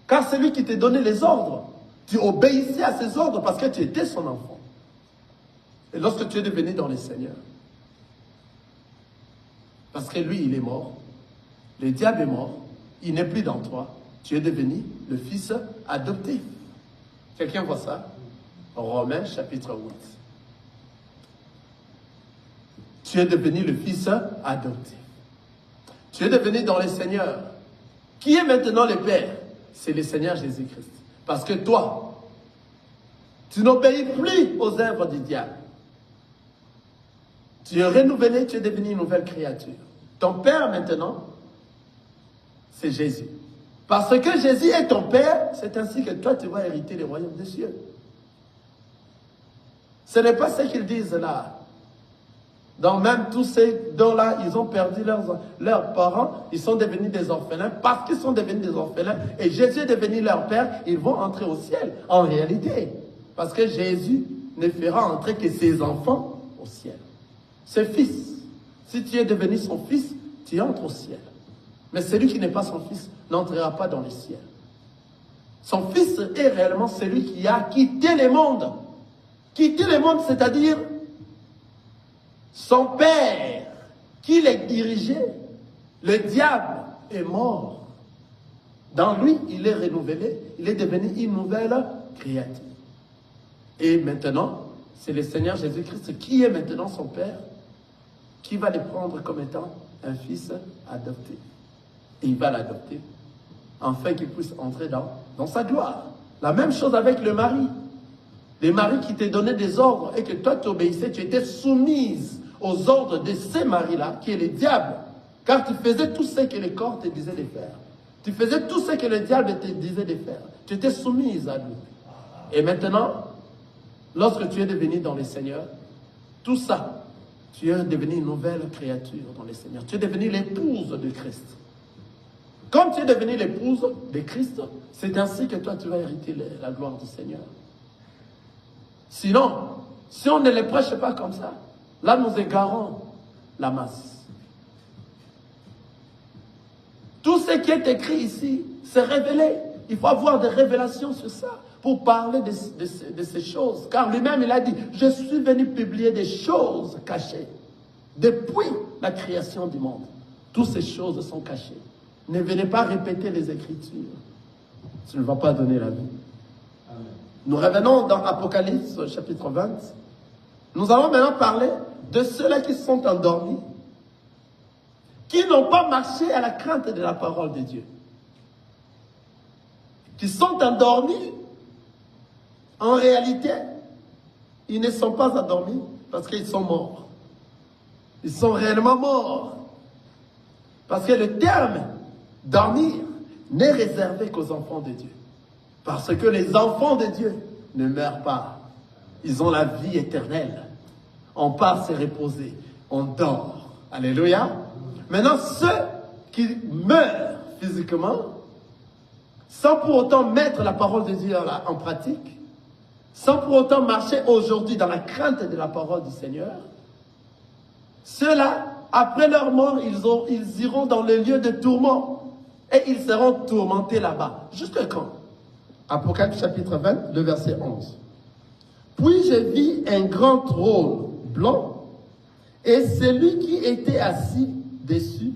Car celui qui t'a donné les ordres, tu obéissais à ses ordres parce que tu étais son enfant. Et lorsque tu es devenu dans le Seigneur, parce que lui, il est mort, le diable est mort, il n'est plus dans toi, tu es devenu le fils adopté. Quelqu'un voit ça? Romains chapitre 8. Tu es devenu le fils adopté. Tu es devenu dans le Seigneur. Qui est maintenant le Père? C'est le Seigneur Jésus-Christ. Parce que toi, tu n'obéis plus aux œuvres du diable. Tu es renouvelé, tu es devenu une nouvelle créature. Ton Père maintenant, c'est Jésus. Parce que Jésus est ton Père, c'est ainsi que toi tu vas hériter le royaume des cieux. Ce n'est pas ce qu'ils disent là. Donc même tous ces dont-là, ils ont perdu leurs parents, ils sont devenus des orphelins. Parce qu'ils sont devenus des orphelins et Jésus est devenu leur Père, ils vont entrer au ciel, en réalité. Parce que Jésus ne fera entrer que ses enfants au ciel. Ses fils. Si tu es devenu son fils, tu entres au ciel. Mais celui qui n'est pas son fils n'entrera pas dans le ciel. Son fils est réellement celui qui a quitté le monde. Quitter le monde, c'est-à-dire son père qui les dirigeait, le diable est mort. Dans lui, il est renouvelé, il est devenu une nouvelle créature. Et maintenant, c'est le Seigneur Jésus-Christ qui est maintenant son père, qui va le prendre comme étant un fils adopté. Et il va l'adopter, afin qu'il puisse entrer dans sa gloire. La même chose avec le mari. Les maris qui te donnaient des ordres et que toi tu obéissais, tu étais soumise aux ordres de ces maris-là, qui est le diable. Car tu faisais tout ce que le corps te disait de faire. Tu faisais tout ce que le diable te disait de faire. Tu étais soumise à lui. Et maintenant, lorsque tu es devenu dans le Seigneur, tout ça, tu es devenu une nouvelle créature dans le Seigneur. Tu es devenu l'épouse de Christ. Comme tu es devenu l'épouse de Christ, c'est ainsi que toi tu vas hériter la gloire du Seigneur. Sinon, si on ne les prêche pas comme ça, là nous égarons la masse. Tout ce qui est écrit ici, c'est révélé. Il faut avoir des révélations sur ça pour parler de ces choses. Car lui-même, il a dit, je suis venu publier des choses cachées. Depuis la création du monde, toutes ces choses sont cachées. Ne venez pas répéter les Écritures. Ça ne va pas donner la vie. Amen. Nous revenons dans Apocalypse, chapitre 20. Nous allons maintenant parler de ceux-là qui sont endormis qui n'ont pas marché à la crainte de la parole de Dieu, qui sont endormis. En réalité, ils ne sont pas endormis parce qu'ils sont morts. Ils sont réellement morts. Parce que le terme dormir n'est réservé qu'aux enfants de Dieu. Parce que les enfants de Dieu ne meurent pas. Ils ont la vie éternelle. On part se reposer. On dort. Alléluia. Maintenant, ceux qui meurent physiquement, sans pour autant mettre la parole de Dieu en pratique, sans pour autant marcher aujourd'hui dans la crainte de la parole du Seigneur, ceux-là, après leur mort, ils iront dans le lieu de tourment et ils seront tourmentés là-bas. Jusqu'à quand? Apocalypse chapitre 20, le verset 11. Puis je vis un grand trône blanc et celui qui était assis dessus.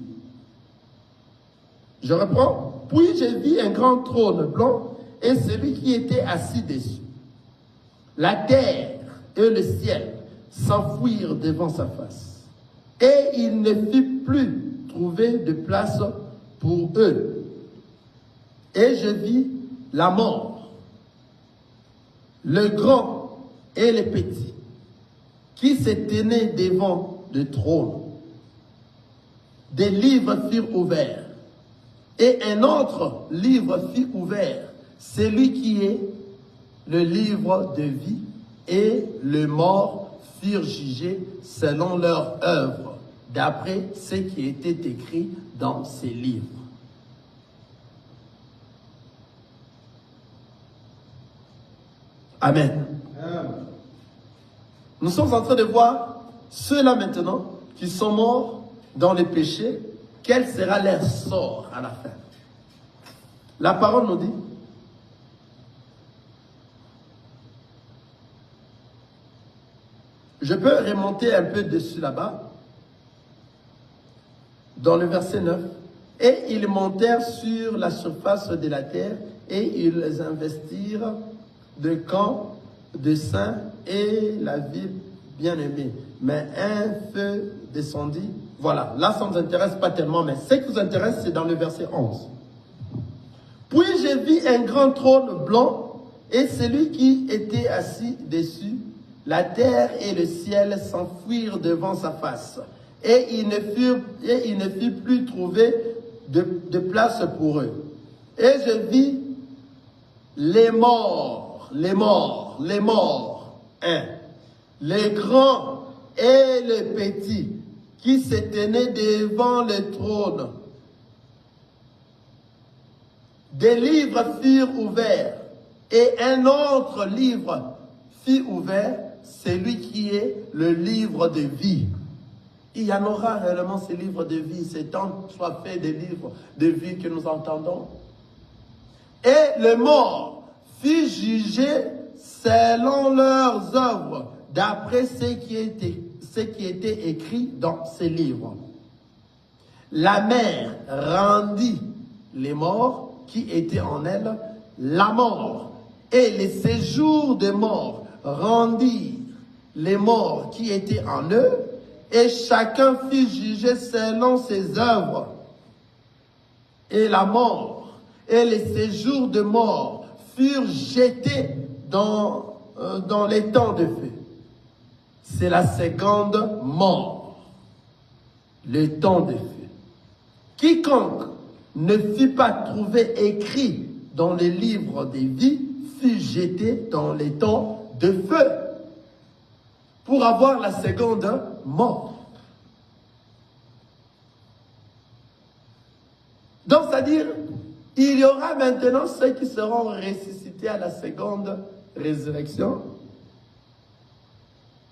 Je reprends. Puis je vis un grand trône blanc et celui qui était assis dessus. La terre et le ciel s'enfuirent devant sa face. Et il ne fut plus trouvé de place pour eux. Et je vis la mort, le grand et le petit, qui se tenaient devant le trône. Des livres furent ouverts. Et un autre livre fut ouvert, celui qui est le livre de vie, et les morts furent jugés selon leur œuvre, d'après ce qui était écrit dans ces livres. Amen. Nous sommes en train de voir ceux-là maintenant qui sont morts dans les péchés, quel sera leur sort à la fin. La parole nous dit, je peux remonter un peu dessus là-bas, dans le verset 9. Et ils montèrent sur la surface de la terre et ils investirent de camps de saints et la ville bien-aimée. Mais un feu descendit. Voilà, là ça ne nous intéresse pas tellement, mais ce qui nous intéresse, c'est dans le verset 11. Puis j'ai vu un grand trône blanc et celui qui était assis dessus. La terre et le ciel s'enfuirent devant sa face. Et il ne fut plus trouvé de place pour eux. Et je vis les morts, les grands et les petits, qui se tenaient devant le trône. Des livres furent ouverts, et un autre livre fut ouvert, celui qui est le livre de vie. Il y en aura réellement ces livres de vie, c'est tant soit fait des livres de vie que nous entendons. Et le mort fut jugé selon leurs œuvres, d'après ce qui était écrit dans ces livres. La mer rendit les morts qui étaient en elle la mort, et les séjours des morts rendirent les morts qui étaient en eux, et chacun fut jugé selon ses œuvres. Et la mort et les séjours de mort furent jetés dans les temps de feu. C'est la seconde mort, le temps de feu. Quiconque ne fut pas trouvé écrit dans les livres des vies fut jeté dans les temps de feu pour avoir la seconde mort. Donc, c'est-à-dire, il y aura maintenant ceux qui seront ressuscités à la seconde résurrection.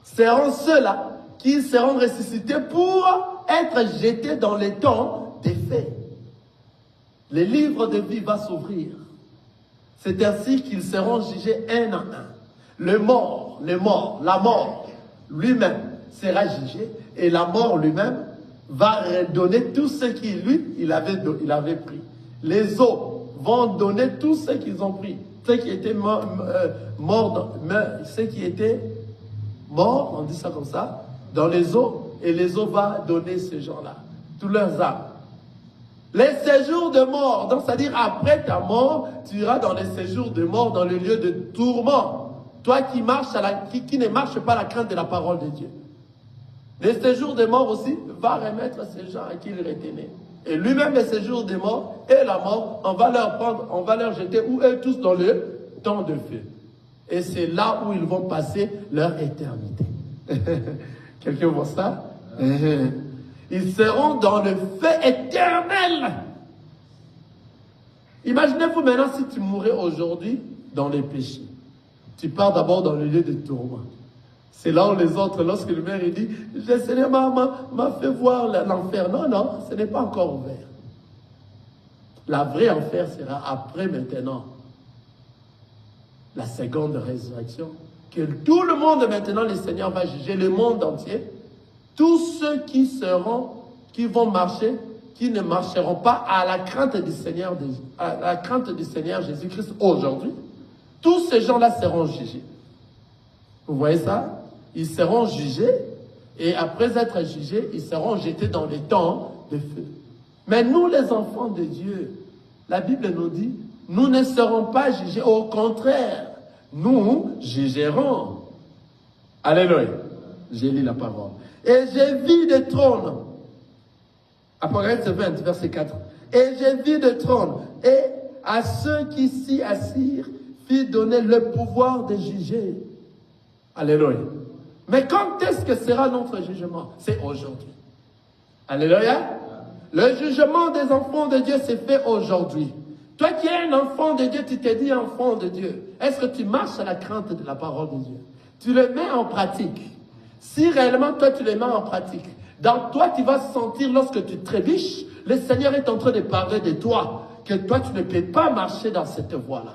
Seront ceux-là qui seront ressuscités pour être jetés dans les temps des faits. Les livres de vie vont s'ouvrir. C'est ainsi qu'ils seront jugés un à un. La mort lui-même sera jugé et la mort lui-même va redonner tout ce qu'il il avait pris. Les autres vont donner tout ce qu'ils ont pris. Ceux qui étaient ceux qui étaient morts, on dit ça comme ça, dans les eaux, et les eaux vont donner ces gens-là. tous leurs âmes. Les séjours de mort, donc c'est-à-dire après ta mort, tu iras dans les séjours de mort, dans le lieu de tourment. Toi qui marches qui ne marche pas à la crainte de la parole de Dieu. Les séjours de mort aussi va remettre ces gens à qui il retenait. Et lui-même, les séjours de mort et la mort, on va leur prendre, on va leur jeter, ou eux tous dans le temps de feu. Et c'est là où ils vont passer leur éternité. Quelqu'un voit ça? Ils seront dans le feu éternel. Imaginez-vous maintenant si tu mourais aujourd'hui dans les péchés. Tu pars d'abord dans le lieu de tourment. C'est là où les autres, lorsque le maire dit, le Seigneur m'a fait voir l'enfer. Non, non, ce n'est pas encore ouvert. La vraie enfer sera après maintenant. La seconde résurrection. Que tout le monde maintenant, le Seigneur va juger le monde entier. Tous ceux qui vont marcher, qui ne marcheront pas à la crainte du Seigneur, Jésus-Christ aujourd'hui, tous ces gens-là seront jugés. Vous voyez ça? Ils seront jugés et après être jugés, ils seront jetés dans les temps de feu. Mais nous, les enfants de Dieu, la Bible nous dit, nous ne serons pas jugés. Au contraire, nous jugerons. Alléluia. J'ai lu la parole. Et j'ai vu des trônes. Apocalypse 20, verset 4. Et j'ai vu des trônes. Et à ceux qui s'y assirent, fit donner le pouvoir de juger. Alléluia. Mais quand est-ce que sera notre jugement? C'est aujourd'hui. Alléluia. Le jugement des enfants de Dieu s'est fait aujourd'hui. Toi qui es un enfant de Dieu, tu t'es dit enfant de Dieu. Est-ce que tu marches à la crainte de la parole de Dieu? Tu le mets en pratique. Si réellement toi tu le mets en pratique, dans toi tu vas sentir lorsque tu trébuches, le Seigneur est en train de parler de toi, que toi tu ne peux pas marcher dans cette voie-là.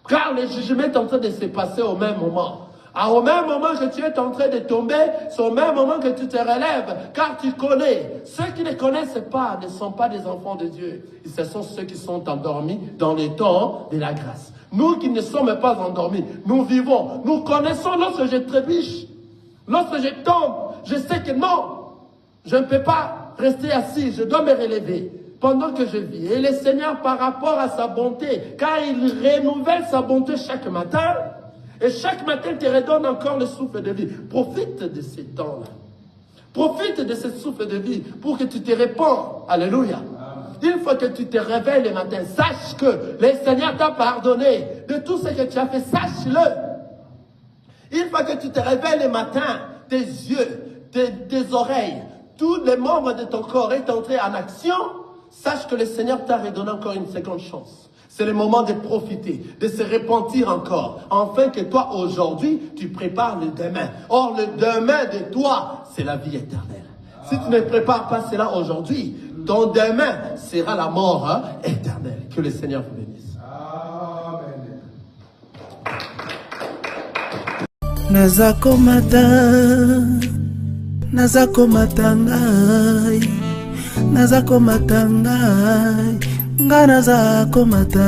Car le jugement est en train de se passer au même moment. Au même moment que tu es en train de tomber, c'est au même moment que tu te relèves, car tu connais. Ceux qui ne connaissent pas ne sont pas des enfants de Dieu. Et ce sont ceux qui sont endormis dans les temps de la grâce. Nous qui ne sommes pas endormis, nous vivons, nous connaissons lorsque je trébuche, lorsque je tombe, je sais que non, je ne peux pas rester assis, je dois me relever pendant que je vis. Et le Seigneur, par rapport à sa bonté, car il renouvelle sa bonté chaque matin, et chaque matin, il te redonne encore le souffle de vie. Profite de ces temps-là. Profite de ce souffle de vie pour que tu te répands. Alléluia. Une fois que tu te réveilles le matin, sache que le Seigneur t'a pardonné de tout ce que tu as fait. Sache-le. Une fois que tu te réveilles le matin, tes yeux, tes oreilles, tous les membres de ton corps est entré en action, sache que le Seigneur t'a redonné encore une seconde chance. C'est le moment de profiter, de se repentir encore, afin que toi, aujourd'hui, tu prépares le demain. Or, le demain de toi, c'est la vie éternelle. Si tu ne prépares pas cela aujourd'hui, ton demain sera la mort éternelle. Que le Seigneur vous bénisse. Amen. Nazako matangai, nazako matangai, nga nazako matangai.